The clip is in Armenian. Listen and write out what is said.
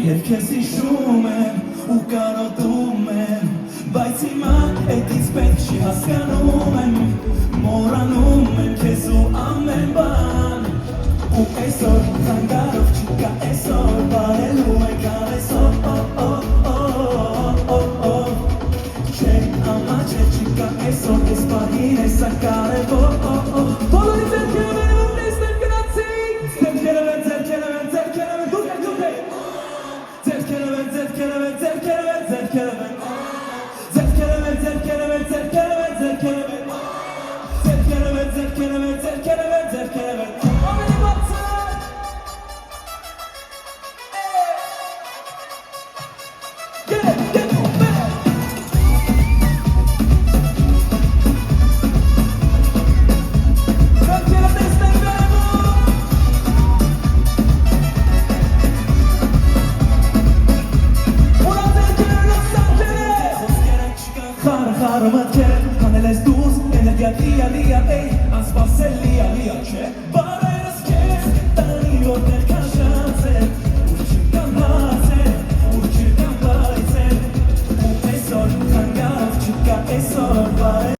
Եվ քեզ հիշում եմ ու կարոտում եմ Բայց հիմա էդից պետք չի հասկանում եմ Մոռանում եմ քեզ ու ամեն բան Ու այսօր խանգարով չկա այսօր Բարելու եք արեսօր Չէ ամաչել չկա այսօր Ես պահին ես ակարևոր Բոլորի ձերքերով են որ նեստեմ գնացիք Ձերքերով են, ձերքերով են, ձերքերով են Դուք եք, դուք եք Ձերքերով են, ձերքերով են, ձերքերով են, ձերքերով են Ձերքերով են, ձերքերով են, ձերքերով են, ձերքերով են Ձերքերով են, ձերքերով են, ձերքերով են, ձերքերով են Ամենի բացը Get on back Խարը մտքեր, հանել ես դուզ, էներգիա լիա, էй, անսպասել լիա, չէ